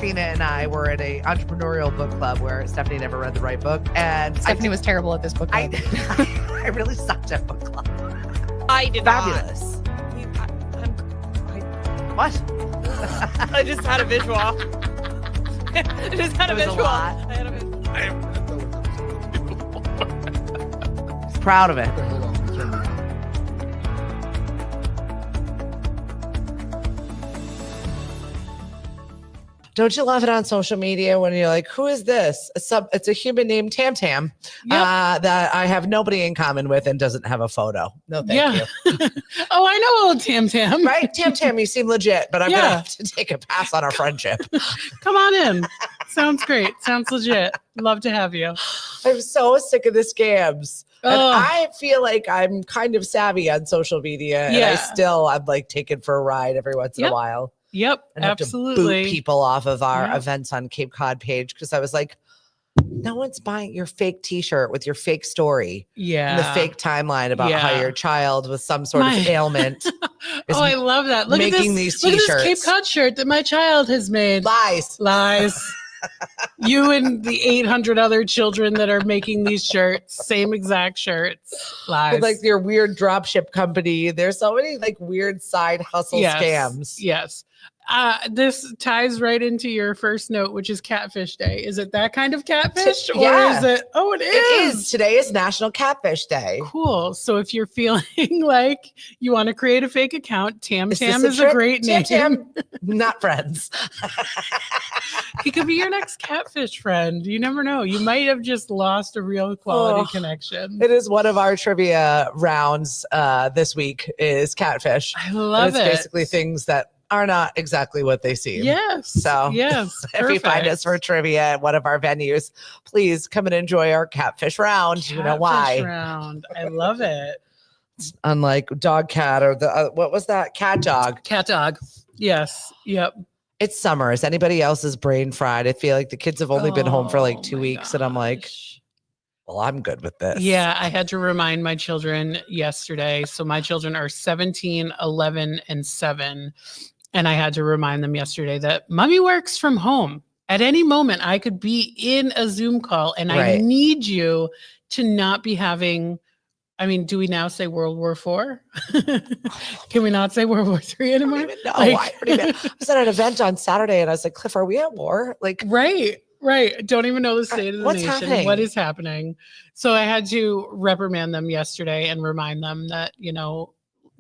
Christina and I were at a entrepreneurial book club where Stephanie never read the right book. And Stephanie was terrible at this book club. I really sucked at book club. I did Fabulous. What? I just had a visual. I just had a It was a visual. lot. I had a visual. Proud of it. Don't you love it on social media when you're like, who is this? It's a human named Tam Tam that I have nobody in common with and doesn't have a photo. No, thank you. Oh, I know old Tam Tam. Right? Tam Tam, you seem legit, but I'm going to have to take a pass on our friendship. Come on in. Sounds great. Sounds legit. Love to have you. I'm so sick of the scams. And Ugh. I feel like I'm kind of savvy on social media. And I'm like taken for a ride every once in a while. Yep, And have absolutely. to boot people off of our events on Cape Cod page because I was like, no one's buying your fake T-shirt with your fake story. Yeah. And the fake timeline about how your child with some sort of ailment is I love that. Look at making this, these look at T-shirts. this Cape Cod shirt that my child has made. Lies. You and the 800 other children that are making these shirts, same exact shirts. Lies. With like your weird dropship company. There's so many like weird side hustle scams. Yes. This ties right into your first note, which is Catfish Day. Is it that kind of catfish? Or is it? Oh, it is. It is. Today is National Catfish Day. Cool. So if you're feeling like you want to create a fake account, Tam Tam is a great name. Tam, not friends. He could be your next catfish friend. You never know. You might have just lost a real quality connection. It is one of our trivia rounds this week is catfish. I love it. It's basically things that are not exactly what they seem. Yes. So yes, if you find us for trivia at one of our venues, please come and enjoy our catfish round. You know why? Catfish round. I love it. Unlike dog cat or the what was that? Cat dog. Cat dog. Yes. Yep. It's summer. Is anybody else's brain fried? I feel like the kids have only been home for like 2 weeks, and I'm like, well, I'm good with this. Yeah, I had to remind my children yesterday. So my children are 17, 11, and 7. And I had to remind them yesterday that mommy works from home. At any moment, I could be in a Zoom call, and I need you to not be having. I mean, do we now say World War IV? Can we not say World War III anymore? No, I was at an event on Saturday, and I was like, Cliff, are we at war? Like, Right. Don't even know the state of the nation. Happening? What is happening? So I had to reprimand them yesterday and remind them that,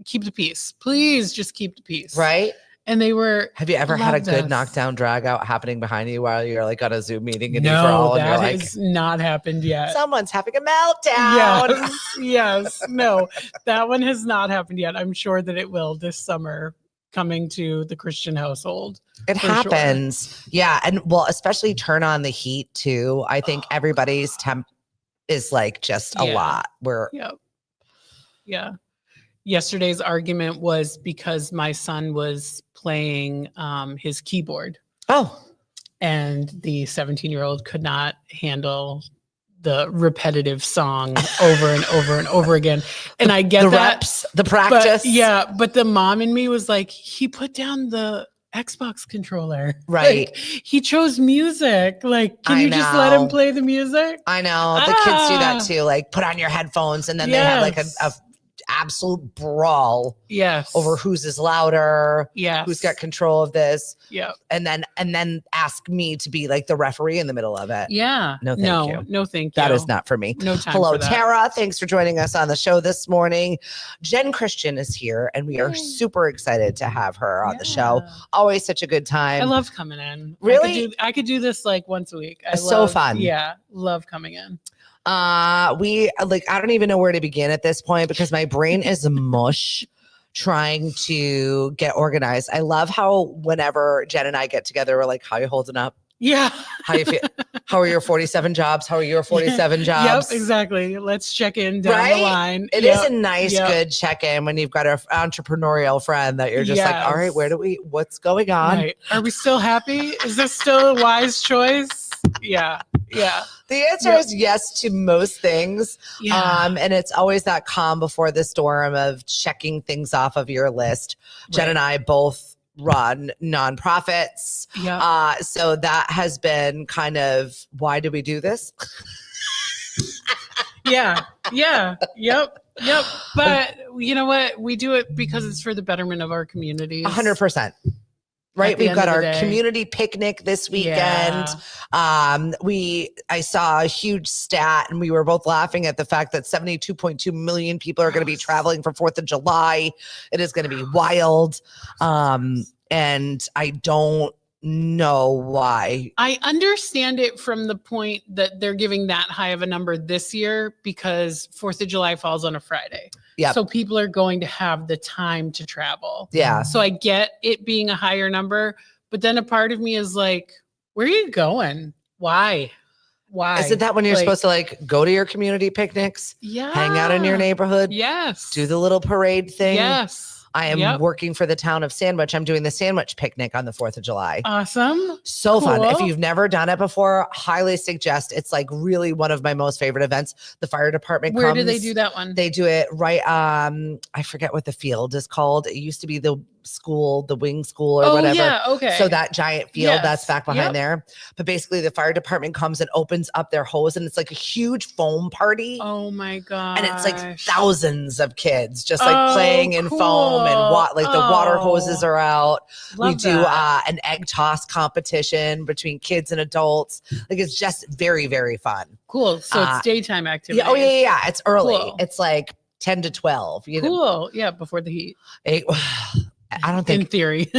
keep the peace. Please just keep the peace. Right. And they were. Have you ever had a good knockdown drag out happening behind you while you're like on a Zoom meeting and EforAll and you're like, has not happened yet. Someone's having a meltdown. Yes. No, that one has not happened yet. I'm sure that it will this summer coming to the Christian household. It happens. Sure. Yeah. And well, especially turn on the heat too. I think everybody's temp is like just a lot. Yeah. Yesterday's argument was because my son was playing his keyboard. Oh. And the 17-year-old could not handle the repetitive song over and over and over again. And I get the that. Reps, the practice. But the mom in me was like, he put down the Xbox controller. Right. Like, he chose music. Like, can you just let him play the music? I know. The kids do that too. Like, put on your headphones, and then they have like a absolute brawl over whose is louder, who's got control of this, and then ask me to be like the referee in the middle of it. No thank you. That is not for me. No time. Hello, for that. Tara, thanks for joining us on the show this morning. Jenn Christian is here, and we are super excited to have her on the show. Always such a good time. I love coming in. Really? I could do this like once a week. So fun. Love coming in. I don't even know where to begin at this point because my brain is mush trying to get organized. I love how whenever Jen and I get together, we're like, how are you holding up? Yeah. How you feel? How are your 47 jobs? How are your 47 jobs? Yep, exactly. Let's check in down the line. It is a nice, good check-in when you've got an entrepreneurial friend that you're just like, all right, what's going on? Right. Are we still happy? Is this still a wise choice? Yeah. The answer is yes to most things. And it's always that calm before the storm of checking things off of your list. Jen and I both run nonprofits. Yeah. So that has been kind of, why do we do this? Yeah. Yep. But you know what? We do it because it's for the betterment of our communities. 100%. Right. We've got our community picnic this weekend. Yeah. I saw a huge stat and we were both laughing at the fact that 72.2 million people are going to be traveling for 4th of July. It is going to be wild. And I don't know why. I understand it from the point that they're giving that high of a number this year because 4th of July falls on a Friday. Yeah. So people are going to have the time to travel. Yeah. So I get it being a higher number, but then a part of me is like, where are you going? Why? Isn't that when you're supposed to go to your community picnics? Yeah. Hang out in your neighborhood? Yes. Do the little parade thing? Yes. I am working for the town of Sandwich. I'm doing the Sandwich picnic on the 4th of July. Awesome. So fun. If you've never done it before, highly suggest. It's really one of my most favorite events. The fire department Where do they do that one? They do it right. I forget what the field is called. It used to be the school, the wing school or whatever. Yeah, okay. So that giant field that's back behind there. But basically the fire department comes and opens up their hose and it's like a huge foam party. Oh my God. And it's like thousands of kids just playing in foam and the water hoses are out. We do an egg toss competition between kids and adults. It's just very, very fun. Cool. So it's daytime activity. Yeah. It's early. Cool. It's 10 to 12. Cool. Yeah. Before the heat. I don't think in theory.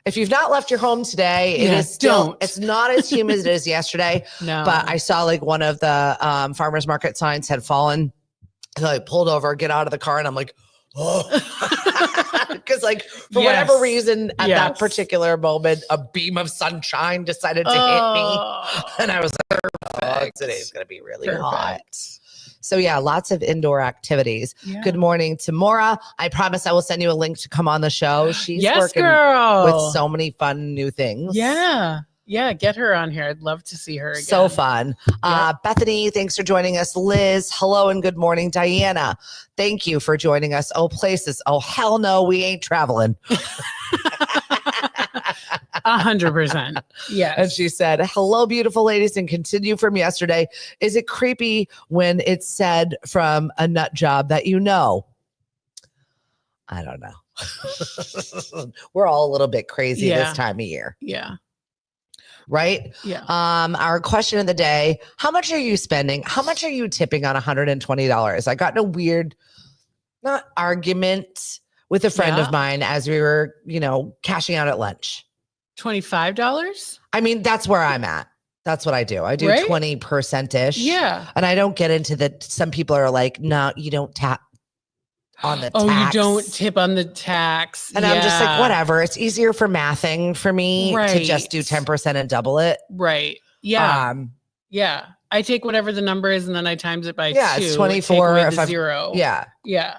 If you've not left your home today, it is still, it's not as humid as it is yesterday. No. But I saw one of the farmers market signs had fallen. So I pulled over, get out of the car, and I'm like, oh, because for whatever reason at that particular moment, a beam of sunshine decided to hit me. And I was like, oh, today's going to be really hot. So yeah, lots of indoor activities. Yeah. Good morning to Maura. I promise I will send you a link to come on the show. She's working with so many fun new things. Yeah. Yeah. Get her on here. I'd love to see her again. So fun. Bethany, thanks for joining us. Liz, hello and good morning. Diana, thank you for joining us. Oh, places. Oh, hell no, we ain't traveling. 100%. Yeah. And she said, hello, beautiful ladies, and continue from yesterday. Is it creepy when it's said from a nut job that you know? I don't know. We're all a little bit crazy this time of year. Yeah. Right? Yeah. Our question of the day, how much are you spending? How much are you tipping on $120? I got in a weird, not argument with a friend of mine as we were, cashing out at lunch. $25? I mean, that's where I'm at. That's what I do. I do 20%-ish. Yeah. And I don't get into some people are like, no, you don't tap on the tax. Oh, you don't tip on the tax. And I'm just like, whatever. It's easier for mathing for me to just do 10% and double it. Right. Yeah. Yeah. I take whatever the number is and then I times it by 2. Yeah, it's 24. If 0. Yeah. Yeah.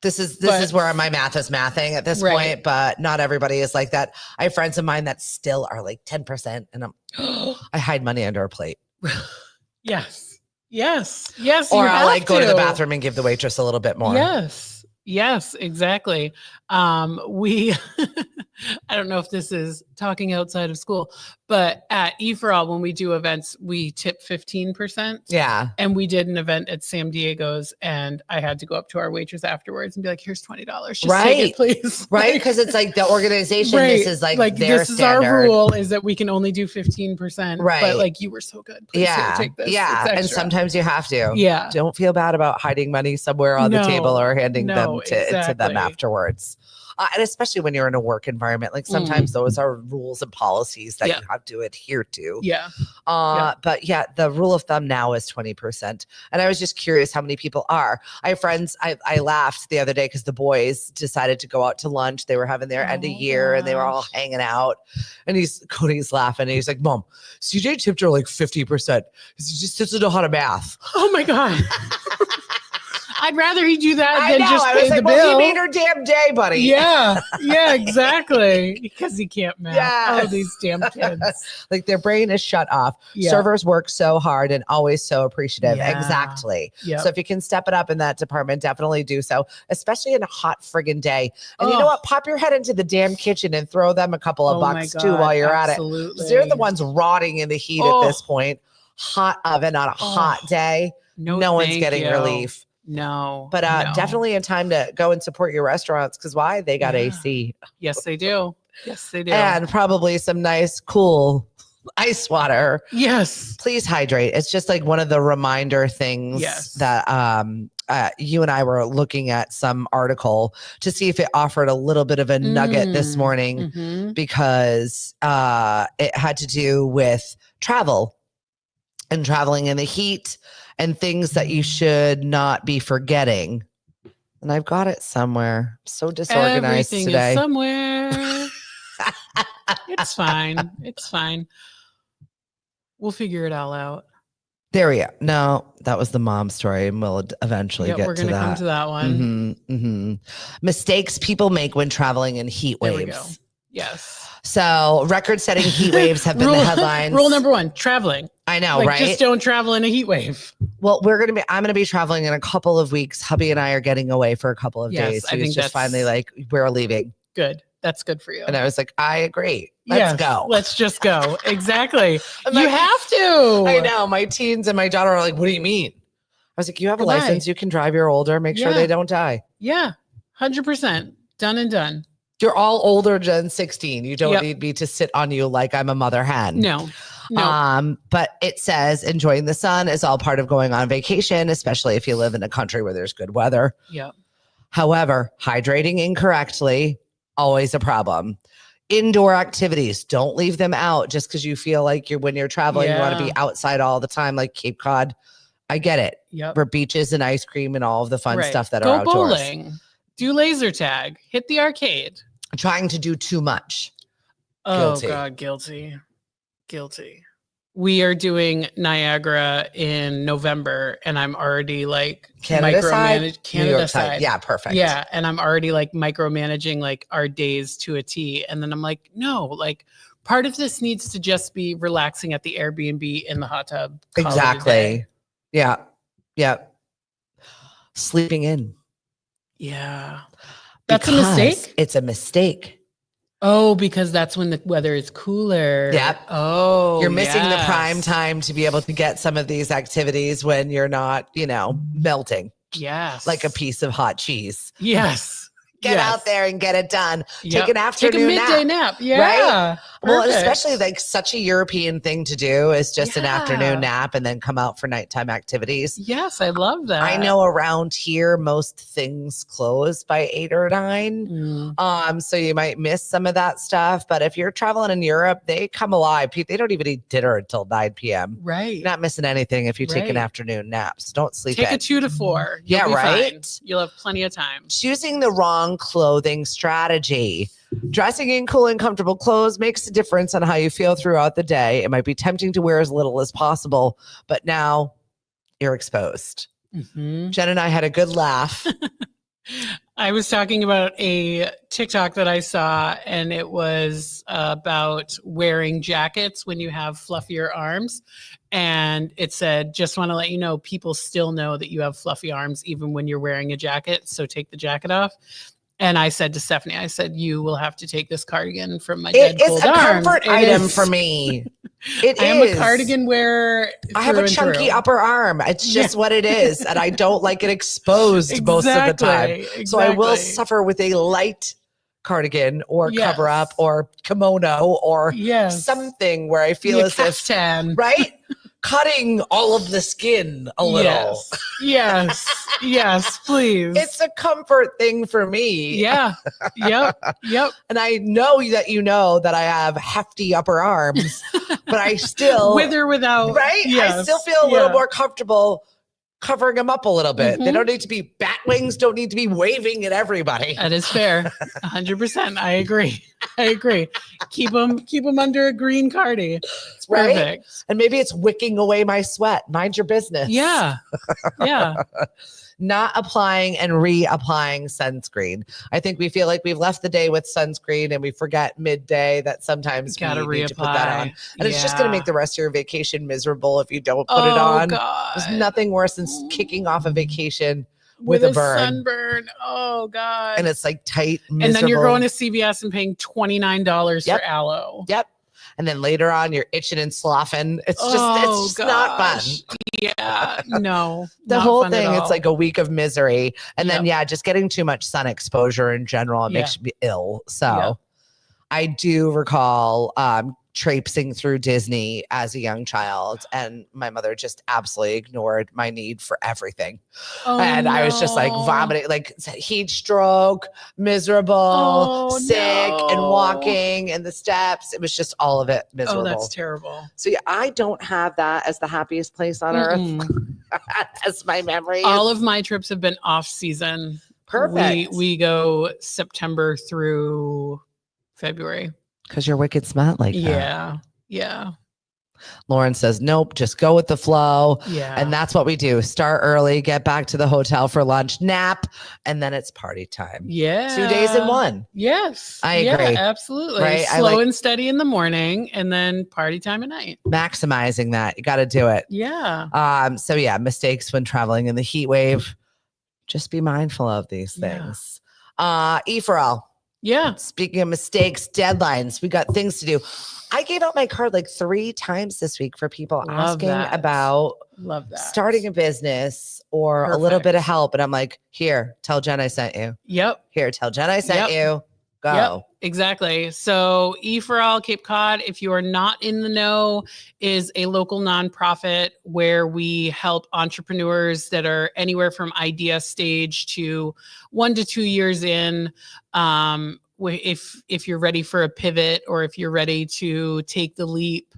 This is where my math is mathing at this point, but not everybody is like that. I have friends of mine that still are like 10%, and I hide money under a plate. Yes. Or I'll go to the bathroom and give the waitress a little bit more. Yes, exactly. I don't know if this is talking outside of school, but at EforAll, when we do events, we tip 15%. Yeah. And we did an event at San Diego's and I had to go up to our waitress afterwards and be like, here's $20. Just take it, please. Right. Because it's the organization, this is their this is our standard. rule is that we can only do 15%. Right. But you were so good. Please take this. Yeah. And sometimes you have to. Yeah. Don't feel bad about hiding money somewhere on the table or handing them to them afterwards. And especially when you're in a work environment, sometimes those are rules and policies that you have to adhere to. Yeah. But the rule of thumb now is 20%. And I was just curious how many people are. I have friends, I laughed the other day because the boys decided to go out to lunch. They were having their end of year and they were all hanging out. And Cody's laughing and he's like, Mom, CJ tipped her 50%. He just doesn't know how to math. Oh my God. I'd rather he do that I than know. just I pay was the like, bill. well, he made her damn day, buddy. Yeah, exactly. Because he can't math. Yeah. Oh, these damn kids. Like their brain is shut off. Yeah. Servers work so hard and always so appreciative. Yeah. Exactly. Yep. So if you can step it up in that department, definitely do so, especially in a hot friggin' day. And you know what? Pop your head into the damn kitchen and throw them a couple of bucks too while you're at it. They're the ones rotting in the heat at this point. Hot oven on a hot day. No one's getting relief. No. But definitely a time to go and support your restaurants because why? They got AC. Yes, they do. Yes, they do. And probably some nice, cool ice water. Yes. Please hydrate. It's just like one of the reminder things that you and I were looking at some article to see if it offered a little bit of a nugget this morning because it had to do with travel and traveling in the heat and things that you should not be forgetting. And I've got it somewhere. I'm so disorganized Everything today. Is somewhere. It's fine. It's fine. We'll figure it all out. There we go. No, that was the mom story, and we'll eventually get to that. We're going to come to that one. Mistakes people make when traveling in heat waves. There we go. Yes. So record-setting heat waves have been the headlines. Rule number 1, traveling. I know, right? Just don't travel in a heat wave. Well, I'm going to be traveling in a couple of weeks. Hubby and I are getting away for a couple of days. So he's just finally like, we're leaving. Good. That's good for you. And I was like, I agree. Let's go. Let's just go. Exactly. You have to. I know. My teens and my daughter are like, what do you mean? I was like, you have a license. You can drive. You're older. Make sure they don't die. Yeah. 100%. Done and done. You're all older than 16. You don't need me to sit on you like I'm a mother hen. No. But it says enjoying the sun is all part of going on vacation, especially if you live in a country where there's good weather. Yeah. However, hydrating incorrectly, always a problem. Indoor activities, don't leave them out just because you feel like when you're traveling, you want to be outside all the time, like Cape Cod. I get it. Yep. For beaches and ice cream and all of the fun stuff that Go are outdoors. Bowling. Do laser tag. Hit the arcade. Trying to do too much. Guilty. God, guilty. We are doing Niagara in November, and I'm already like Canada side. Yeah, perfect. Yeah, and I'm already like micromanaging like our days to a T, and then I'm like, no, like part of this needs to just be relaxing at the Airbnb in the hot tub. Exactly. Yeah. Sleeping in. Yeah. That's a mistake? It's a mistake. Oh, because that's when the weather is cooler. Yep. Oh, you're missing the prime time to be able to get some of these activities when you're not, melting. Yes. Like a piece of hot cheese. Yes. Get out there and get it done. Yep. Take an afternoon midday nap. Yeah. Right? Well, especially like such a European thing to do is just an afternoon nap and then come out for nighttime activities. Yes, I love that. I know around here, most things close by 8 or 9. So you might miss some of that stuff. But if you're traveling in Europe, they come alive. They don't even eat dinner until 9 p.m. Right. You're not missing anything if you take an afternoon nap. So don't sleep Take a 2 to 4. You'll be fine. You'll have plenty of time. Choosing the wrong clothing strategy. Dressing in cool and comfortable clothes makes a difference on how you feel throughout the day. It might be tempting to wear as little as possible, but now you're exposed. Jen and I had a good laugh. I was talking about a TikTok that I saw, and it was about wearing jackets when you have fluffier arms. And it said, just want to let you know, people still know that you have fluffy arms even when you're wearing a jacket. So take the jacket off. And I said to Stephanie, you will have to take this cardigan from my dead cold arms. It's a comfort item for me. I am a cardigan wearer. I have a chunky upper arm. It's just what it is. And I don't like it exposed most of the time. Exactly. So I will suffer with a light cardigan or cover up or kimono or something where I feel as if, right? Cutting all of the skin a little. Yes, please. It's a comfort thing for me. Yeah. Yep. And I know that I have hefty upper arms, but I still with or without, right? Yes. I still feel a little more comfortable covering them up a little bit. They don't need to be bat wings, don't need to be waving at everybody. That is fair. 100%. I agree. Keep them under a green cardi. It's perfect. Right? And maybe it's wicking away my sweat. Mind your business. Yeah. not applying and reapplying sunscreen. I think we feel like we've left the day with sunscreen and we forget midday that sometimes we need to put that on. And it's just going to make the rest of your vacation miserable if you don't put it on. God. There's nothing worse than kicking off a vacation with a burn. Sunburn. Oh God. And it's like tight, miserable. And then you're going to CVS and paying $29 for aloe. Yep. And then later on, you're itching and sloughing. It's just not fun. Yeah, no. The whole thing, it's like a week of misery. And then, just getting too much sun exposure in general, it makes you ill. So I do recall traipsing through Disney as a young child, and my mother just absolutely ignored my need for everything. I was just like vomiting, like heat stroke, miserable, sick, and walking in the steps. It was just all of it miserable. Oh, that's terrible. So I don't have that as the happiest place on earth as my memory. All of my trips have been off season. Perfect. We go September through February. Because you're wicked smart like that. Yeah. Lauren says, nope, just go with the flow. Yeah. And that's what we do. Start early, get back to the hotel for lunch, nap, and then it's party time. Yeah. 2 days in one. Yes. I agree. Absolutely. Right? Slow and steady in the morning and then party time at night. Maximizing that. You got to do it. Yeah. So mistakes when traveling in the heat wave. Just be mindful of these things. EforAll. Yeah. Speaking of mistakes, deadlines, we got things to do. I gave out my card like 3 times this week for people asking about starting a business or a little bit of help. And I'm like, here, tell Jen I sent you. Yep. Here, tell Jen I sent you. Go. Yep, exactly. So EforAll Cape Cod, if you are not in the know, is a local nonprofit where we help entrepreneurs that are anywhere from idea stage to 1 to 2 years in. If you're ready for a pivot or if you're ready to take the leap,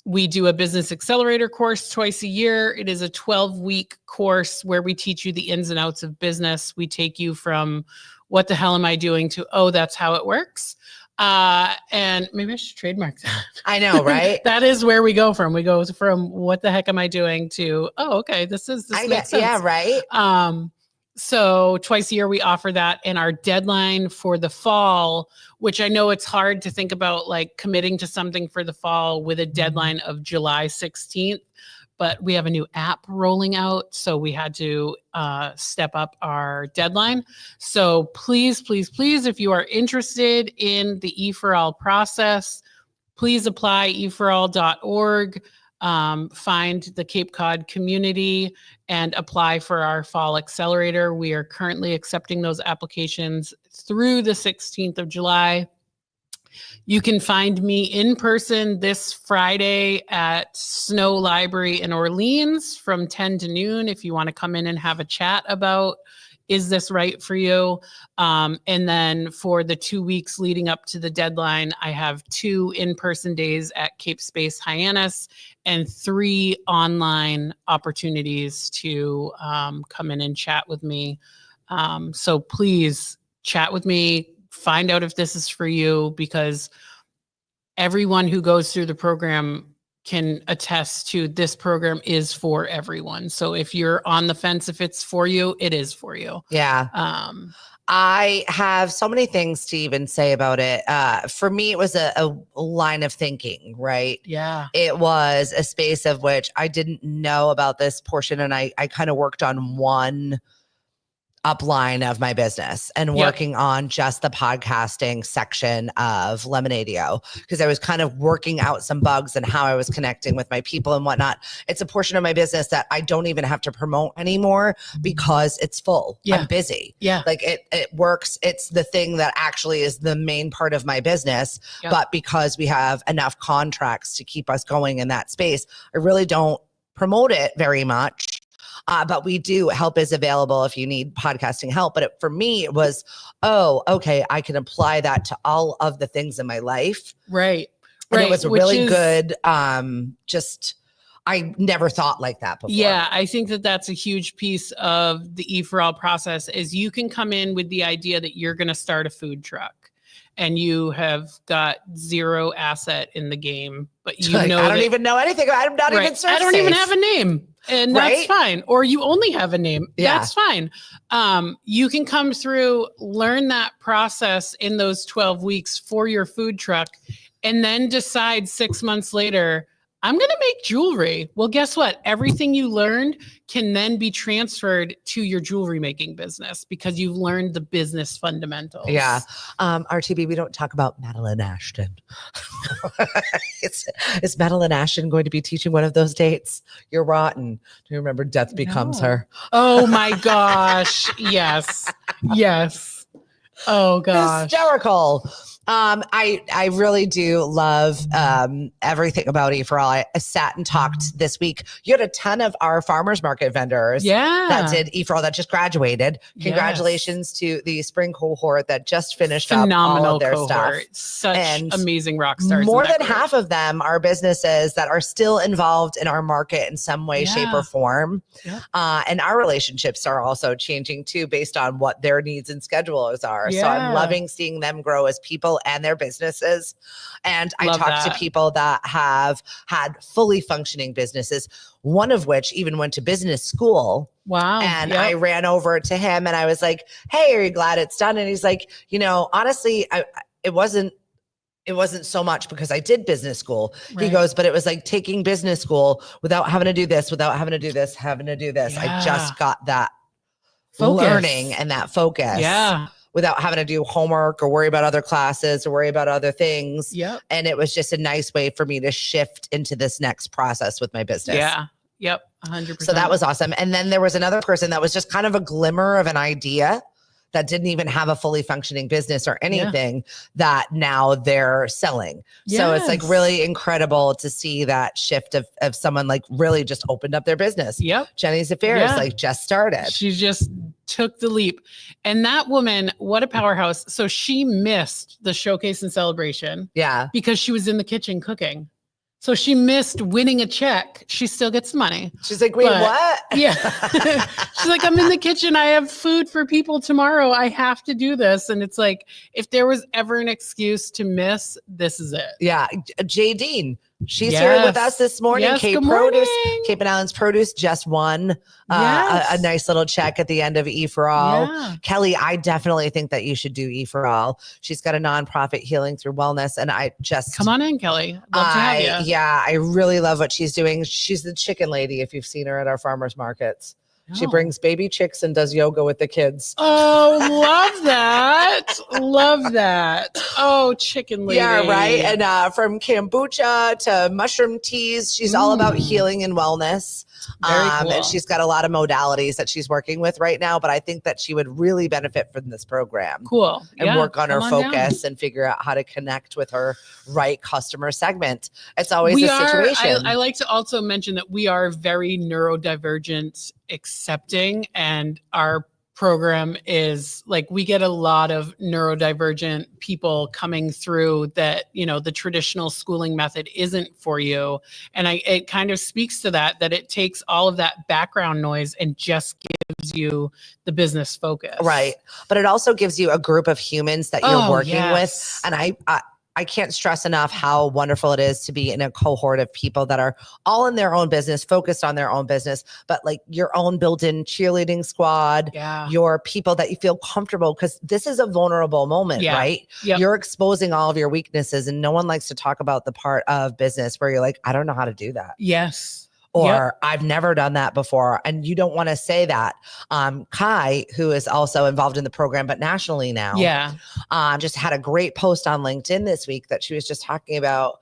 we do a business accelerator course twice a year. It is a 12-week course where we teach you the ins and outs of business. We take you from what the hell am I doing to, oh, that's how it works. And maybe I should trademark that. I know, right? That is where we go from. We go from what the heck am I doing to, oh, okay, this makes sense. Yeah, right. So twice a year we offer that, and our deadline for the fall, which I know it's hard to think about like committing to something for the fall with a deadline of July 16th, but we have a new app rolling out. So we had to step up our deadline. So please, please, please, if you are interested in the EforAll process, please apply EforAll.org. Find the Cape Cod community and apply for our fall accelerator. We are currently accepting those applications through the 16th of July. You can find me in person this Friday at Snow Library in Orleans from 10 to noon if you want to come in and have a chat about, is this right for you? And then for the 2 weeks leading up to the deadline, I have 2 in-person days at Cape Space Hyannis and 3 online opportunities to come in and chat with me. So please chat with me, find out if this is for you, because everyone who goes through the program can attest to this program is for everyone. So if you're on the fence, if it's for you, it is for you. Yeah. I have so many things to even say about it. For me, it was a line of thinking, right? Yeah. It was a space of which I didn't know about this portion. And I kind of worked on one upline of my business and working on just the podcasting section of Lemonadio, because I was kind of working out some bugs and how I was connecting with my people and whatnot. It's a portion of my business that I don't even have to promote anymore because it's full. Yeah. I'm busy. Yeah. Like it works. It's the thing that actually is the main part of my business. Yep. But because we have enough contracts to keep us going in that space, I really don't promote it very much. But we do, help is available if you need podcasting help. But for me, it was, oh, okay, I can apply that to all of the things in my life. Right. And it was really good. I never thought like that before. Yeah, I think that that's a huge piece of the EforAll process is you can come in with the idea that you're going to start a food truck. and you have got zero asset in the game, but you like, know I don't even know anything. I'm not even search I don't safe. even have a name, and that's fine. Or you only have a name. Yeah. That's fine. You can come through, learn that process in those 12 weeks for your food truck, and then decide 6 months later, I'm going to make jewelry. Well, guess what? Everything you learned can then be transferred to your jewelry making business because you've learned the business fundamentals. Yeah. RTB, we don't talk about Madeline Ashton. Is Madeline Ashton going to be teaching one of those dates? You're rotten. Do you remember Death Becomes Her? Oh my gosh. Yes. Yes. Oh gosh. Hysterical. I really do love everything about EforAll. I sat and talked this week. You had a ton of our farmers market vendors that did EforAll that just graduated. Congratulations to the spring cohort that just finished up all of their stuff. Such amazing rock stars. More than half of them are businesses that are still involved in our market in some way, shape, or form. And our relationships are also changing too based on what their needs and schedules are. So I'm loving seeing them grow as people and their businesses. And I talked to people that have had fully functioning businesses, one of which even went to business school. Wow. And I ran over to him and I was like, hey, are you glad it's done? And he's like, you know, honestly, it wasn't so much because I did business school. He goes, but it was like taking business school without having to do this, without having to do this, having to do this. I just got that learning and that focus. Without having to do homework or worry about other classes or worry about other things. And it was just a nice way for me to shift into this next process with my business. 100%. So that was awesome. And then there was another person that was just kind of a glimmer of an idea that didn't even have a fully functioning business or anything that now they're selling. So it's like really incredible to see that shift of someone like really just opened up their business. Jenny's Affairs like just started. She just took the leap. And that woman, what a powerhouse. So she missed the showcase and celebration. Because she was in the kitchen cooking. So she missed winning a check. She still gets money. She's like, wait, what? She's like, I'm in the kitchen. I have food for people tomorrow. I have to do this. And it's like, if there was ever an excuse to miss, this is it. Jay Dean. She's here with us this morning. Cape and Islands Produce just won a nice little check at the end of EforAll. Kelly, I definitely think that you should do EforAll. She's got a nonprofit, Healing Through Wellness, and I just come on in, Kelly. Love to have you. I really love what she's doing. She's the chicken lady. If you've seen her at our farmers markets. She brings baby chicks and does yoga with the kids. Oh, love that. Love that. Oh, chicken lady. Yeah, right. And from kombucha to mushroom teas, she's all about healing and wellness. Very cool. And she's got a lot of modalities that she's working with right now, but I think that she would really benefit from this program. Cool. And work on her focus and figure out how to connect with her right customer segment. It's always a situation. I like to also mention that we are very neurodivergent accepting, and our program is like, we get a lot of neurodivergent people coming through that, you know, the traditional schooling method isn't for you. And it kind of speaks to that it takes all of that background noise and just gives you the business focus. Right. But it also gives you a group of humans that you're working with. And I can't stress enough how wonderful it is to be in a cohort of people that are all in their own business, focused on their own business, but like your own built-in cheerleading squad, your people that you feel comfortable, because this is a vulnerable moment, right? You're exposing all of your weaknesses, and no one likes to talk about the part of business where you're like, I don't know how to do that. Or I've never done that before. And you don't want to say that. Kai, who is also involved in the program, but nationally now, just had a great post on LinkedIn this week that she was just talking about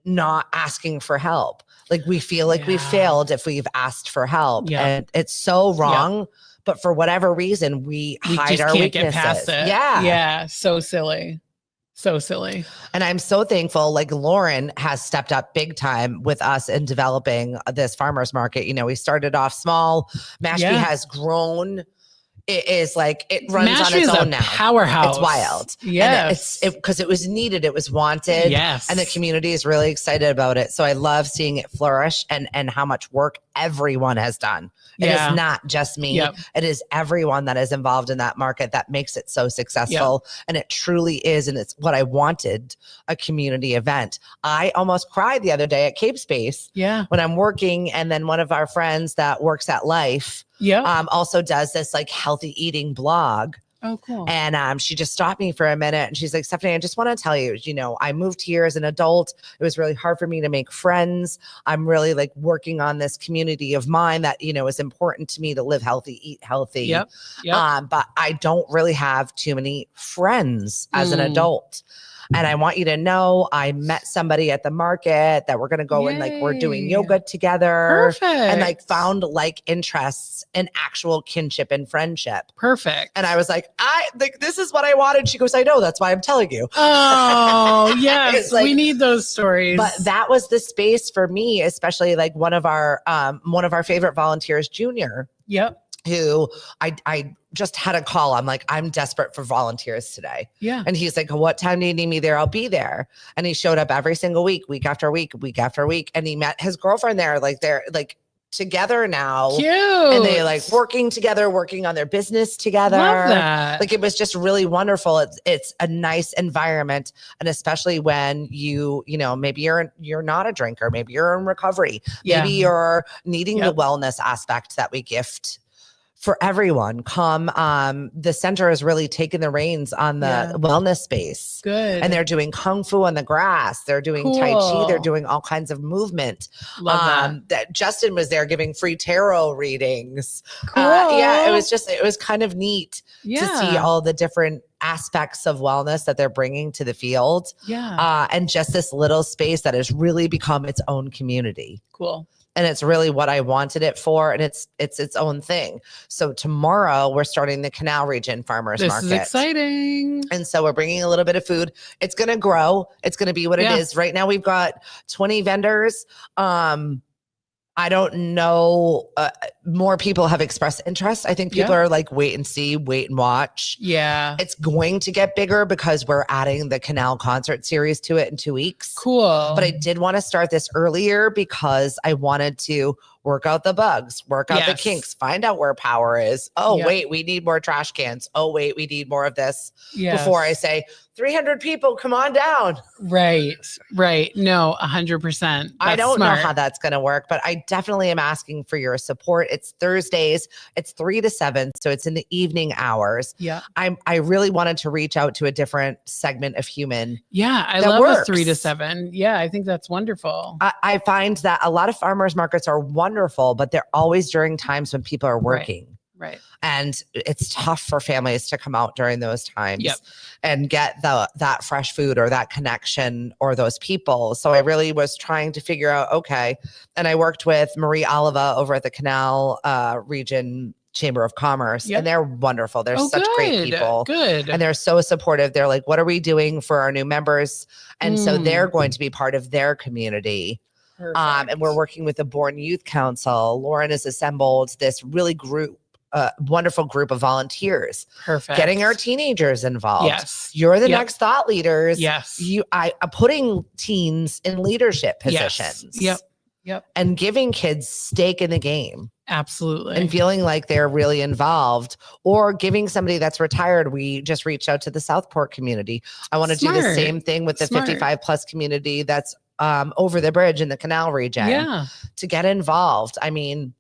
not asking for help. Like, we feel like we failed if we've asked for help. And it's so wrong. But for whatever reason, we hide our weaknesses. Get past it. Yeah. So silly. So silly. And I'm so thankful, like Lauren has stepped up big time with us in developing this farmers market. You know, we started off small. Mashpee has grown it is like it runs Mastery on its is own a now. powerhouse. It's wild. Yes. And because it was needed, it was wanted. Yes. And the community is really excited about it. So I love seeing it flourish and how much work everyone has done. It is not just me. Yep. It is everyone that is involved in that market that makes it so successful. Yep. And it truly is. And it's what I wanted, a community event. I almost cried the other day at Cape Space when I'm working. And then one of our friends that works at Life also does this like healthy eating blog. Oh, cool. And she just stopped me for a minute and she's like, Stephanie, I just want to tell you, I moved here as an adult. It was really hard for me to make friends. I'm really like working on this community of mine that, is important to me to live healthy, eat healthy. Yep. But I don't really have too many friends as an adult. And I want you to know I met somebody at the market that we're going to go and like, we're doing yoga together. Perfect. And like found like interests in actual kinship and friendship. Perfect. And I was like, this is what I wanted. She goes, I know, that's why I'm telling you. Oh, yes. Like, we need those stories. But that was the space for me, especially like one of our favorite volunteers, Junior. Yep. Who I just had a call. I'm like, I'm desperate for volunteers today. Yeah. And he's like, what time do you need me there? I'll be there. And he showed up every single week after week, week after week. And he met his girlfriend there. Like they're like together now. Cute. And they like working together, working on their business together. Love that. Like it was just really wonderful. It's a nice environment. And especially when maybe you're not a drinker, maybe you're in recovery, maybe you're needing the wellness aspect that we gift for everyone. The center has really taken the reins on the wellness space. Good. And they're doing Kung Fu on the grass. They're doing Tai Chi. They're doing all kinds of movement. Love that Justin was there giving free tarot readings. Cool. It was kind of neat to see all the different aspects of wellness that they're bringing to the field. Yeah. And just this little space that has really become its own community. Cool. And it's really what I wanted it for. And it's its own thing. So tomorrow we're starting the Canal Region Farmers Market. This is exciting. And so we're bringing a little bit of food. It's going to grow. It's going to be what it is. Right now we've got 20 vendors. I don't know. More people have expressed interest. I think people are like, wait and see, wait and watch. Yeah. It's going to get bigger because we're adding the Canal concert series to it in 2 weeks. Cool. But I did want to start this earlier because I wanted to work out the bugs, work out the kinks, find out where power is. Oh, wait, we need more trash cans. Oh, wait, we need more of this before I say 300 people, come on down. Right. No, 100%. I don't know how that's going to work, but I definitely am asking for your support. It's Thursdays. It's 3 to 7. So it's in the evening hours. Yeah. I really wanted to reach out to a different segment of human. Yeah. I love a 3 to 7. Yeah. I think that's wonderful. I find that a lot of farmers markets are wonderful, but they're always during times when people are working. Right. And it's tough for families to come out during those times and get that fresh food or that connection or those people. So I really was trying to figure out, okay. And I worked with Marie Oliva over at the Canal Region Chamber of Commerce, and they're wonderful. They're such great people. Good. And they're so supportive. They're like, what are we doing for our new members? And so they're going to be part of their community. And we're working with the Born Youth Council. Lauren has assembled this really wonderful group of volunteers. Perfect. Getting our teenagers involved. Yes. You're the next thought leaders. Yes. I'm putting teens in leadership positions. Yep. And giving kids stake in the game. Absolutely. And feeling like they're really involved, or giving somebody that's retired. We just reached out to the Southport community. I want to do the same thing with the 55 plus community that's over the bridge in the Canal Region. Yeah. To get involved. I mean,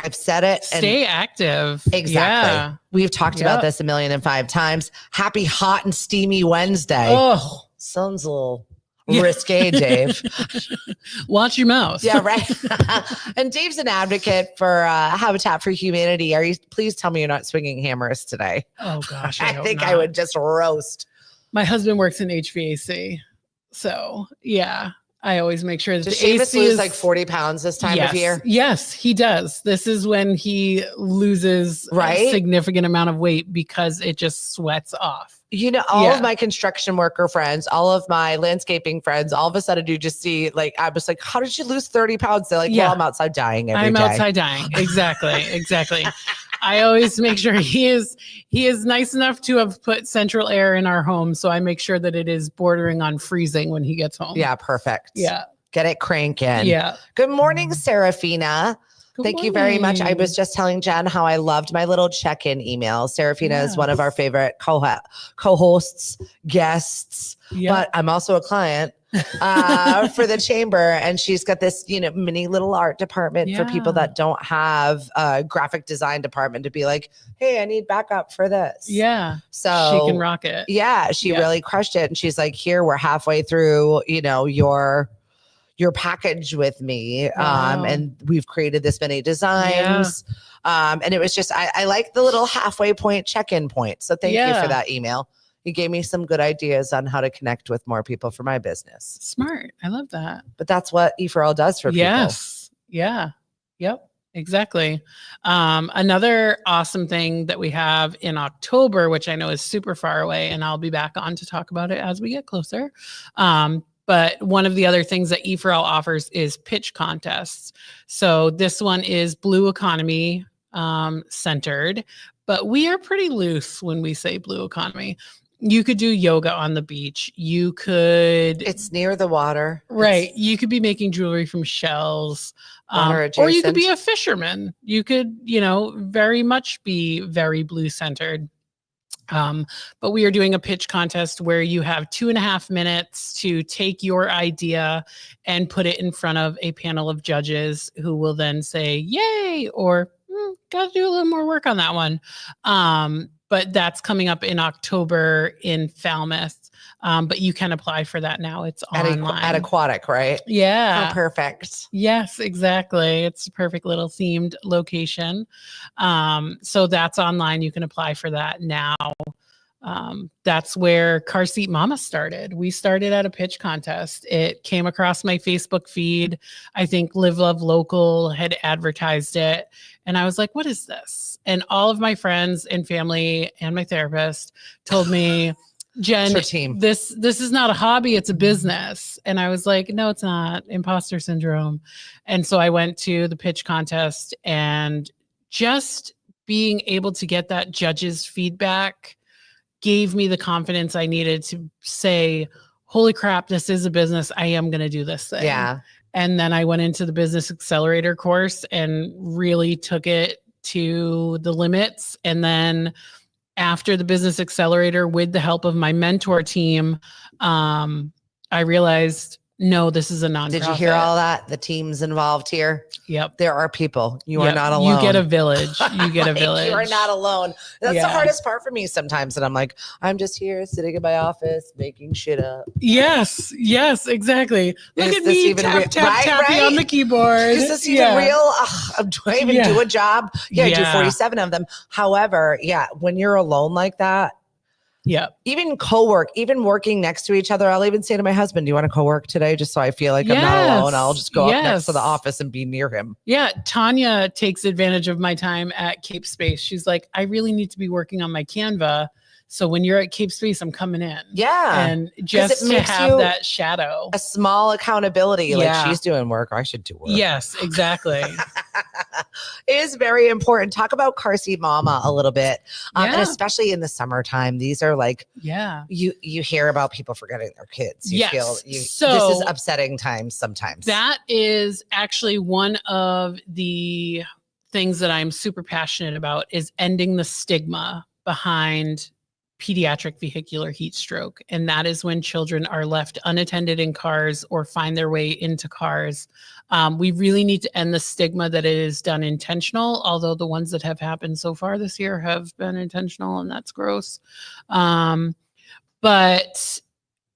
I've said it. Stay active. Exactly. Yeah. We've talked about this 1,000,005 times. Happy hot and steamy Wednesday. Oh, sounds a little risque, Dave. Watch your mouth. Yeah, right. And Dave's an advocate for Habitat for Humanity. Please tell me you're not swinging hammers today. Oh gosh, I think I would just roast. My husband works in HVAC, so yeah. I always make sure that Does the Seamus AC lose is like 40 pounds this time of year? Yes, he does. This is when he loses a significant amount of weight because it just sweats off. You know, all of my construction worker friends, all of my landscaping friends, all of a sudden you just see, like, I was like, how did you lose 30 pounds? They're like, well, I'm outside dying every day. I'm outside dying. Exactly. I always make sure he is nice enough to have put central air in our home. So I make sure that it is bordering on freezing when he gets home. Yeah, perfect. Yeah. Get it cranking. Yeah. Good morning, Serafina. Thank you very much. I was just telling Jen how I loved my little check-in email. Serafina is one of our favorite co-hosts, guests, but I'm also a client for the chamber. And she's got this, mini little art department for people that don't have a graphic design department to be like, hey, I need backup for this. Yeah. So she can rock it. Yeah. She really crushed it. And she's like, here, we're halfway through, your package with me. And we've created this many designs. And it was just, I like the little halfway point check-in point. So thank you for that email. You gave me some good ideas on how to connect with more people for my business. Smart. I love that. But that's what EforAll does for people. Yes. Yeah. Yep. Exactly. Another awesome thing that we have in October, which I know is super far away, and I'll be back on to talk about it as we get closer. But one of the other things that EforAll offers is pitch contests. So this one is blue economy centered, but we are pretty loose when we say blue economy. You could do yoga on the beach. You could. It's near the water. Right. You could be making jewelry from shells. Or you could be a fisherman. You could, very much be very blue centered. But we are doing a pitch contest where you have 2.5 minutes to take your idea and put it in front of a panel of judges who will then say, yay, or got to do a little more work on that one. But that's coming up in October in Falmouth. But you can apply for that now. It's online. At Aquatic, right? Yeah. Oh, perfect. Yes, exactly. It's a perfect little themed location. So that's online. You can apply for that now. That's where Car Seat Mama started. We started at a pitch contest. It came across my Facebook feed. I think Live Love Local had advertised it. And I was like, what is this? And all of my friends and family and my therapist told me, Jen, this is not a hobby, it's a business. And I was like, no, it's not. Imposter syndrome. And so I went to the pitch contest, and just being able to get that judge's feedback gave me the confidence I needed to say, holy crap, this is a business. I am going to do this thing. Yeah. And then I went into the business accelerator course and really took it to the limits. And then after the business accelerator, with the help of my mentor team, I realized, no, this is a nonprofit. Did you hear all that? The teams involved here. Yep. There are people. You are not alone. You get a village. You get a village. You are not alone. That's the hardest part for me sometimes. And I'm like, I'm just here sitting in my office making shit up. Yes. Yes, exactly. Look at me tapping on the keyboard. Is this even real? Do I even do a job? I do 47 of them. However, when you're alone like that, even co-work, even working next to each other. I'll even say to my husband, do you want to co-work today? Just so I feel like I'm not alone. I'll just go up next to the office and be near him. Yeah. Tanya takes advantage of my time at Cape Space. She's like, I really need to be working on my Canva. So when you're at Cape Space, I'm coming in. Yeah. And just to have that shadow. A small accountability. Like she's doing work. I should do work. Yes, exactly. It is very important. Talk about Car Seat Mama a little bit. And especially in the summertime, these are like, you hear about people forgetting their kids. So this is upsetting times sometimes. That is actually one of the things that I'm super passionate about, is ending the stigma behind pediatric vehicular heat stroke. And that is when children are left unattended in cars or find their way into cars. We really need to end the stigma that it is done intentional, although the ones that have happened so far this year have been intentional, and that's gross. But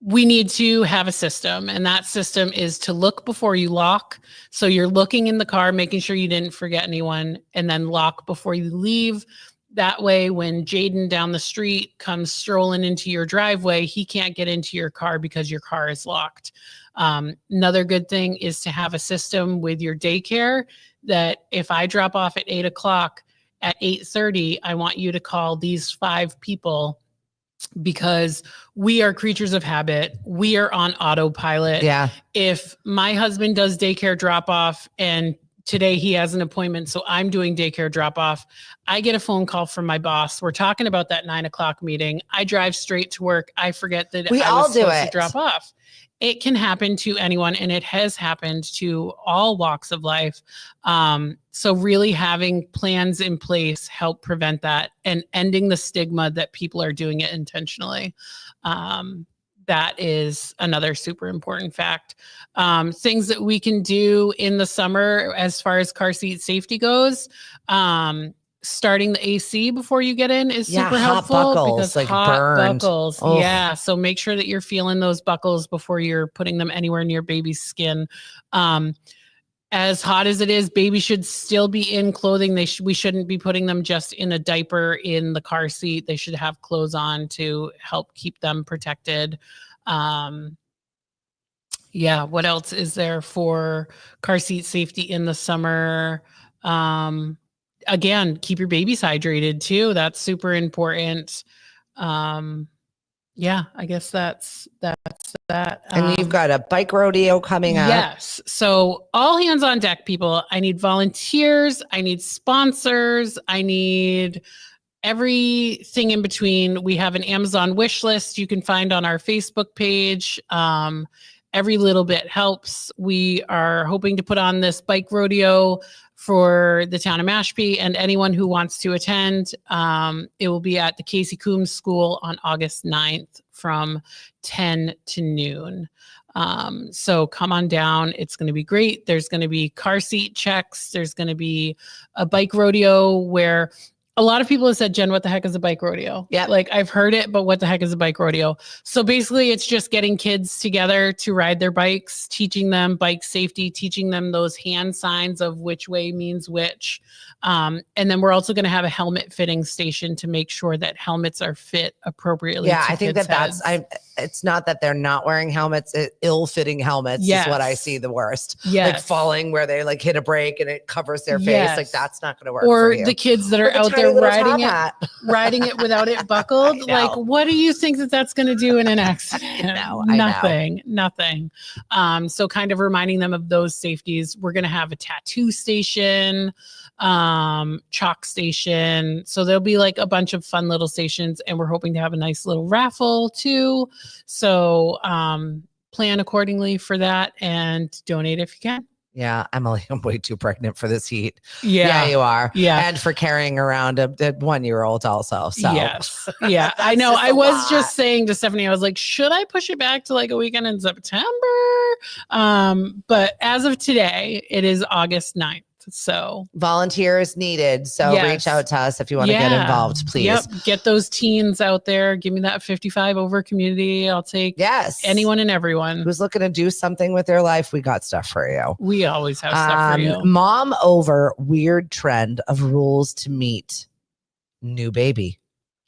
we need to have a system, and that system is to look before you lock. So you're looking in the car, making sure you didn't forget anyone, and then lock before you leave. That way, when Jaden down the street comes strolling into your driveway, he can't get into your car because your car is locked. Another good thing is to have a system with your daycare that if I drop off at 8 o'clock, at 8:30, I want you to call these 5 people, because we are creatures of habit. We are on autopilot. Yeah. If my husband does daycare drop off and today he has an appointment, so I'm doing daycare drop off. I get a phone call from my boss. We're talking about that 9:00 meeting. I drive straight to work. I forget that I was supposed to drop off. It can happen to anyone, and it has happened to all walks of life. So really having plans in place help prevent that and ending the stigma that people are doing it intentionally. That is another super important fact. Things that we can do in the summer as far as car seat safety goes. Starting the AC before you get in is super helpful. Buckles, because like hot buckles. Oh. Yeah. So make sure that you're feeling those buckles before you're putting them anywhere near baby's skin. As hot as it is, baby should still be in clothing. We shouldn't be putting them just in a diaper in the car seat. They should have clothes on to help keep them protected. Yeah. What else is there for car seat safety in the summer? Again, keep your babies hydrated too. That's super important. Yeah, I guess that's that. And you've got a bike rodeo coming up. Yes. So all hands on deck, people. I need volunteers. I need sponsors. I need everything in between. We have an Amazon wish list you can find on our Facebook page. Every little bit helps. We are hoping to put on this bike rodeo for the town of Mashpee, and anyone who wants to attend. It will be at the Casey Coombs School on August 9th from 10 to noon. So come on down. It's going to be great. There's going to be car seat checks. There's going to be a bike rodeo where a lot of people have said, Jen, what the heck is a bike rodeo? Yeah. Like I've heard it, but what the heck is a bike rodeo? So basically it's just getting kids together to ride their bikes, teaching them bike safety, teaching them those hand signs of which way means which. And then we're also going to have a helmet fitting station to make sure that helmets are fit appropriately. Yeah, I think it's not that they're not wearing helmets, ill-fitting helmets is what I see the worst. Yes. Like falling where they like hit a brake and it covers their face. Yes. Like that's not going to work. Or for you. the kids that are out there riding it without it buckled. Like, what do you think that's going to do in an accident? Nothing. So kind of reminding them of those safeties. We're going to have a tattoo station, chalk station. So there'll be like a bunch of fun little stations, and we're hoping to have a nice little raffle too. So plan accordingly for that and donate if you can. Yeah, Emily, I'm way too pregnant for this heat. Yeah, you are. Yeah. And for carrying around a 1-year-old also. So yes. Yeah, I know. I was just saying to Stephanie, I was like, should I push it back to like a weekend in September? But as of today, it is August 9th. So volunteers needed. So reach out to us if you want to get involved, please. Yep. Get those teens out there. Give me that 55 over community. I'll take anyone and everyone who's looking to do something with their life. We got stuff for you. We always have stuff for you. Mom over weird trend of rules to meet new baby.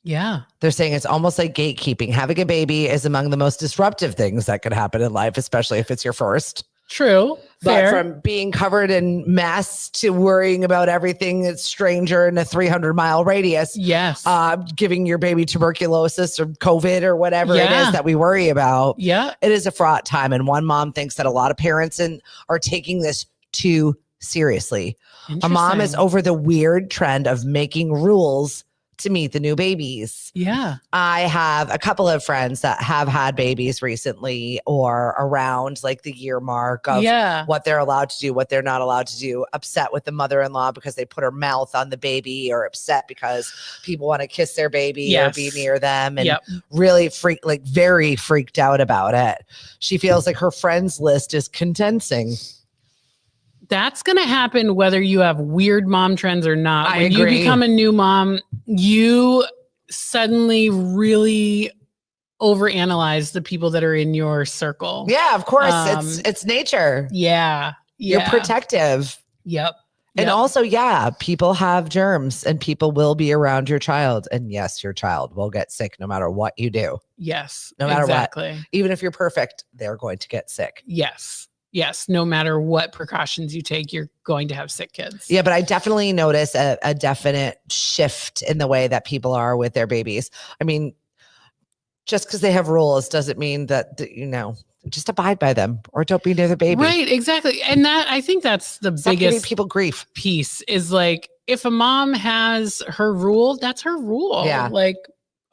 Yeah. They're saying it's almost like gatekeeping. Having a baby is among the most disruptive things that could happen in life, especially if it's your first. True. But from being covered in mess to worrying about everything that's stranger in a 300-mile radius. Yes. Giving your baby tuberculosis or COVID or whatever it is that we worry about. Yeah. It is a fraught time. And one mom thinks that a lot of parents are taking this too seriously. A mom is over the weird trend of making rules to meet the new babies. Yeah. I have a couple of friends that have had babies recently or around like the year mark of what they're allowed to do, what they're not allowed to do, upset with the mother-in-law because they put her mouth on the baby, or upset because people want to kiss their baby or be near them, and really very freaked out about it. She feels like her friends list is condensing. That's going to happen whether you have weird mom trends or not. When you become a new mom, you suddenly really overanalyze the people that are in your circle. Yeah, of course. It's nature. Yeah. You're protective. Yep. And also, people have germs and people will be around your child. And yes, your child will get sick no matter what you do. Yes. No matter what. Even if you're perfect, they're going to get sick. Yes. Yes, no matter what precautions you take, you're going to have sick kids. Yeah, but I definitely notice a definite shift in the way that people are with their babies. I mean, just because they have rules doesn't mean that, Just abide by them or don't be near the baby. Right, exactly. And I think that's the Stop biggest giving people grief piece is like, if a mom has her rule, that's her rule. Yeah. Like,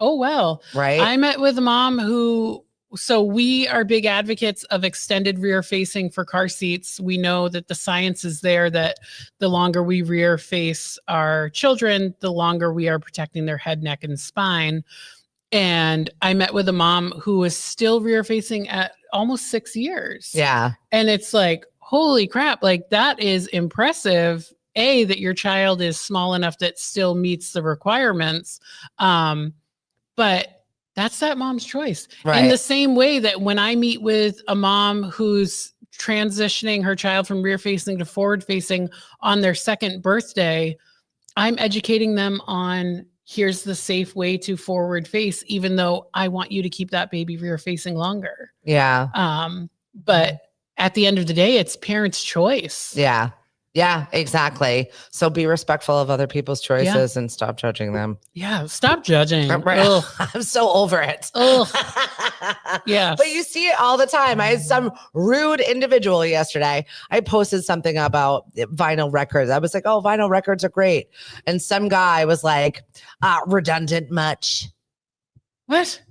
oh, well, right. I met with a mom so we are big advocates of extended rear facing for car seats. We know that the science is there that the longer we rear face our children, the longer we are protecting their head, neck, and spine. And I met with a mom who was still rear facing at almost 6 years. Yeah. And it's like, holy crap, like that is impressive. That your child is small enough that still meets the requirements. But that's that mom's choice. Right. In the same way that when I meet with a mom who's transitioning her child from rear facing to forward facing on their second birthday, I'm educating them on here's the safe way to forward face, even though I want you to keep that baby rear facing longer. Yeah. But at the end of the day, it's parents' choice. Yeah. Yeah, exactly. So be respectful of other people's choices and stop judging them. Yeah, stop judging. I'm so over it. Yeah. But you see it all the time. I had some rude individual yesterday. I posted something about vinyl records. I was like, oh, vinyl records are great. And some guy was like, redundant much. What?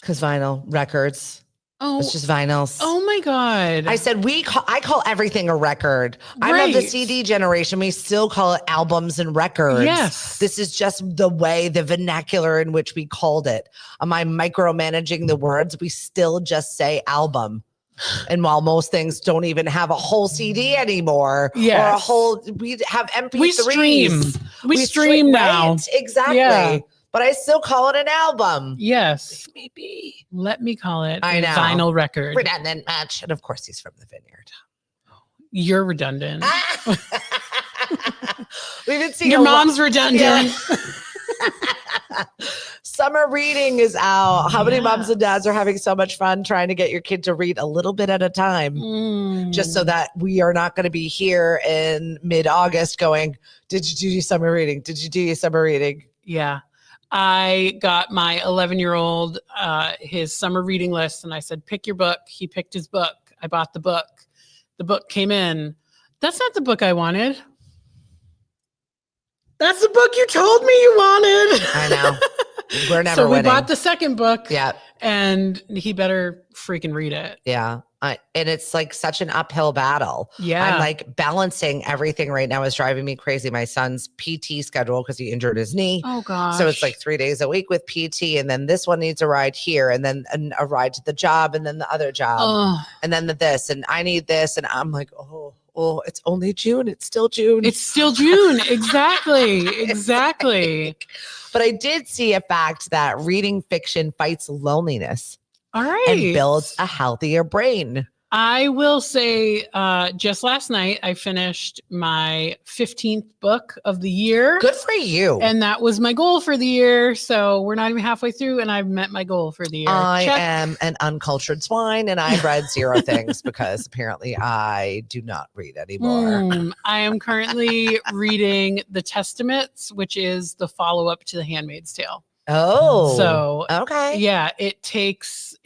Because vinyl records. Oh, it's just vinyls. Oh my God. I said, I call everything a record. Right. I'm of the CD generation. We still call it albums and records. Yes. This is just the vernacular in which we called it. Am I micromanaging the words? We still just say album. And while most things don't even have a whole CD anymore, or we have MP3s. We stream now. Right? Exactly. Yeah. But I still call it an album. Yes. Maybe. Let me call it a vinyl record. Redundant much. And of course, he's from the Vineyard. You're redundant. We've been seeing your mom's redundant. Yeah. Summer reading is out. How many moms and dads are having so much fun trying to get your kid to read a little bit at a time, just so that we are not going to be here in mid-August going, did you do your summer reading? Did you do your summer reading? Yeah. I got my 11-year-old his summer reading list and I said, pick your book. He picked his book. I bought the book. The book came in. That's not the book I wanted. That's the book you told me you wanted. I know. We're never winning. So we bought the second book. Yeah. And he better freaking read it. Yeah. And it's like such an uphill battle. Yeah. I'm like balancing everything right now is driving me crazy. My son's PT schedule because he injured his knee. Oh gosh. So it's like 3 days a week with PT. And then this one needs a ride here and then a ride to the job and then the other job and then this and I need this. And I'm like, oh, it's only June. It's still June. It's still June. Exactly. Exactly. But I did see a fact that reading fiction fights loneliness. All right. And builds a healthier brain. I will say just last night, I finished my 15th book of the year. Good for you. And that was my goal for the year. So we're not even halfway through and I've met my goal for the year. I am an uncultured swine and I've read 0 things because apparently I do not read anymore. I am currently reading The Testaments, which is the follow-up to The Handmaid's Tale. Oh, so okay. Yeah, it takes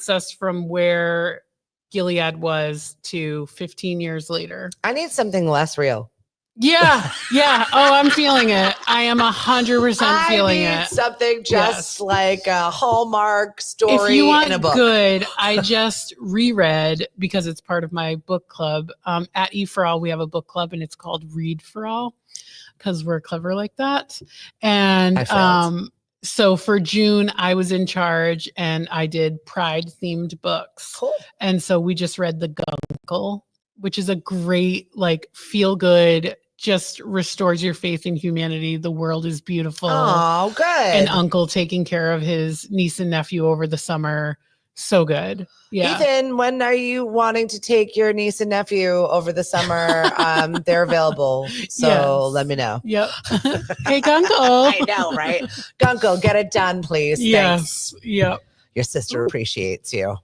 us from where Gilead was to 15 years later. I need something less real. Yeah. Oh, I'm feeling it. I am 100% feeling it. I need something just like a Hallmark story if you want in a book. Good, I just reread because it's part of my book club. At EforAll, we have a book club and it's called Read for All because we're clever like that. And so for June, I was in charge and I did Pride themed books. Cool. And so we just read The Guncle, which is a great, like, feel good, just restores your faith in humanity. The world is beautiful. Oh, good. An uncle taking care of his niece and nephew over the summer. So good. Yeah. Ethan, when are you wanting to take your niece and nephew over the summer? They're available. So let me know. Yep. Hey, Guncle. I know, right? Guncle, get it done, please. Yes. Thanks. Yep. Your sister appreciates you.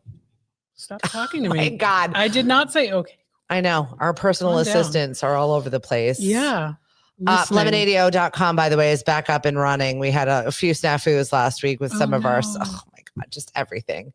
Stop talking to me. My God. I did not say okay. I know. Our personal assistants are all over the place. Yeah. Lemonadio.com, by the way, is back up and running. We had a few snafus last week with some of our, oh my God, just everything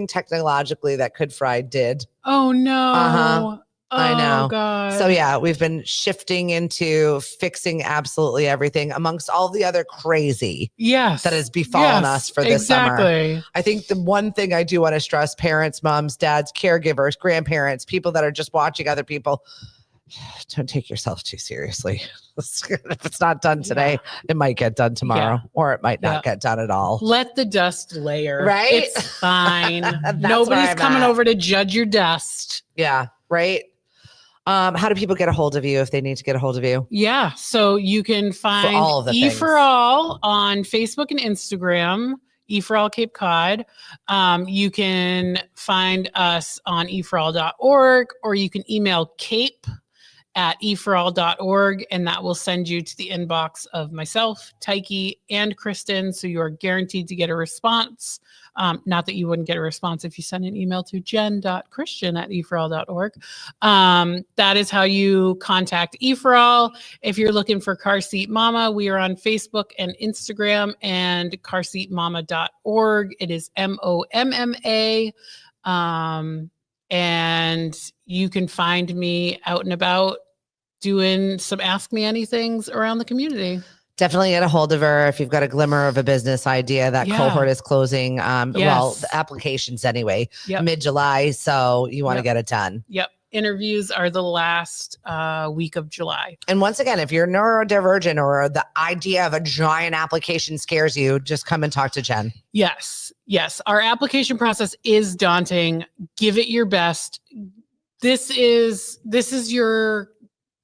technologically that could fry did. Oh no. Uh-huh. I know. God. So yeah, we've been shifting into fixing absolutely everything amongst all the other crazy that has befallen us for this summer. I think the one thing I do want to stress, parents, moms, dads, caregivers, grandparents, people that are just watching other people, don't take yourself too seriously. If it's not done today, it might get done tomorrow, or it might not get done at all. Let the dust layer. Right? It's fine. Nobody's coming over to judge your dust. Yeah. Right. How do people get a hold of you if they need to get a hold of you? Yeah. So you can find EforAll on Facebook and Instagram, EforAll Cape Cod. You can find us on EforAll.org, or you can email cape@eforall.org, and that will send you to the inbox of myself, Tyke, and Kristen. So you are guaranteed to get a response. Not that you wouldn't get a response if you send an email to jen.christian@eforall.org. That is how you contact EforAll. If you're looking for Car Seat Mama, we are on Facebook and Instagram, and carseatmama.org. It is MOMMA. And you can find me out and about doing some Ask Me Anythings around the community. Definitely get a hold of her if you've got a glimmer of a business idea. That cohort is closing. Well, the applications anyway, mid-July. So you want to get it done. Yep. Interviews are the last week of July. And once again, if you're neurodivergent or the idea of a giant application scares you, just come and talk to Jen. Yes. Yes. Our application process is daunting. Give it your best. This is your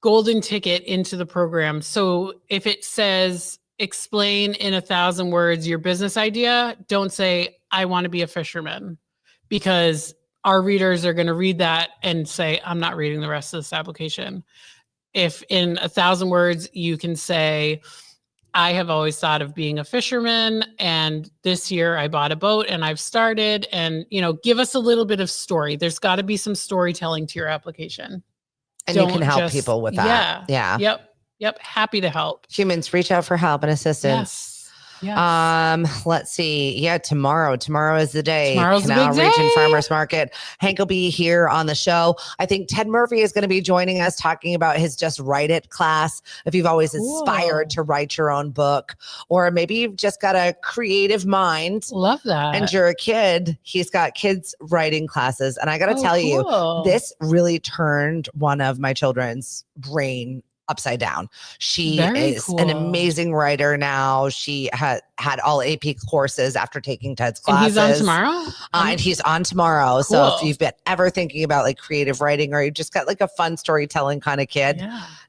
golden ticket into the program. So if it says explain in 1,000 words your business idea, don't say, I want to be a fisherman, because our readers are going to read that and say, I'm not reading the rest of this application. If in 1,000 words, you can say, I have always thought of being a fisherman, and this year I bought a boat and I've started, and, give us a little bit of story. There's got to be some storytelling to your application. And you can help people with that. Yeah. Yep. Happy to help. Humans, reach out for help and assistance. Yes. Let's see. Yeah, tomorrow is the day. Tomorrow's Canal the big Region day. Farmers Market. Hank will be here on the show. I think Ted Murphy is going to be joining us, talking about his Just Write It class. If you've always aspired to write your own book, or maybe you've just got a creative mind. Love that. And you're a kid. He's got kids writing classes. And I got to tell you, this really turned one of my children's brain upside down. She is an amazing writer now. She had all AP courses after taking Ted's classes. And he's on tomorrow? And he's on tomorrow. Cool. So if you've been ever thinking about like creative writing, or you just got like a fun storytelling kind of kid,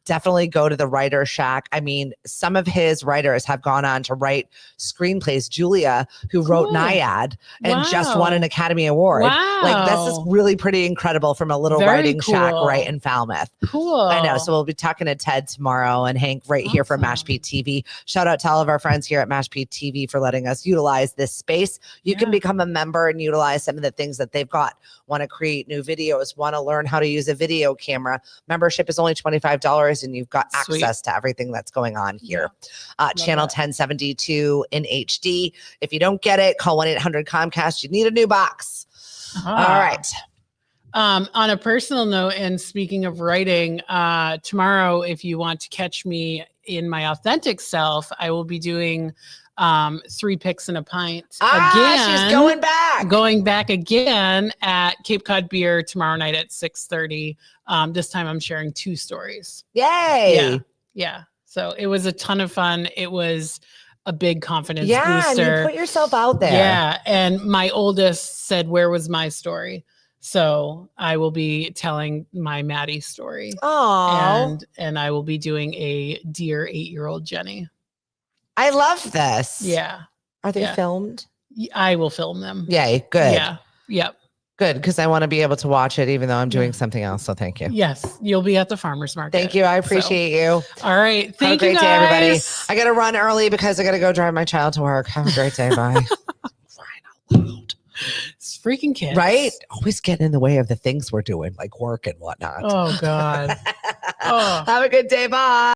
definitely go to the Writer Shack. I mean, some of his writers have gone on to write screenplays. Julia, who wrote Naiad and just won an Academy Award. Like, this is really pretty incredible from a little writing shack right in Falmouth. Cool. I know. So we'll be talking to Ted tomorrow, and Hank here from Mashpee TV. Shout out to all of our friends here at Mashpee TV for letting us utilize this space. You can become a member and utilize some of the things that they've got. Want to create new videos, want to learn how to use a video camera. Membership is only $25, and you've got access to everything that's going on here. Channel 1072 in HD. If you don't get it, call 1-800-COMCAST. You need a new box. All right. On a personal note, and speaking of writing, tomorrow, if you want to catch me in my authentic self, I will be doing 3 Picks and a Pint again. She's going back again at Cape Cod Beer tomorrow night at 6:30. This time I'm sharing 2 stories. Yay. Yeah. So it was a ton of fun. It was a big confidence booster. And you put yourself out there. Yeah. And my oldest said, where was my story? So I will be telling my Maddie story. Oh. And I will be doing a Dear 8-year-old Jenny. I love this. Yeah. Are they filmed? I will film them. Yay. Good. Yeah. Yep. Good, because I want to be able to watch it even though I'm doing something else. So thank you. Yes. You'll be at the farmer's market. Thank you. I appreciate you. All right. Have a great day, everybody. I got to run early because I got to go drive my child to work. Have a great day. Bye. Crying out loud. It's freaking kids. Right? Always getting in the way of the things we're doing, like work and whatnot. Oh, God. Have a good day. Bye.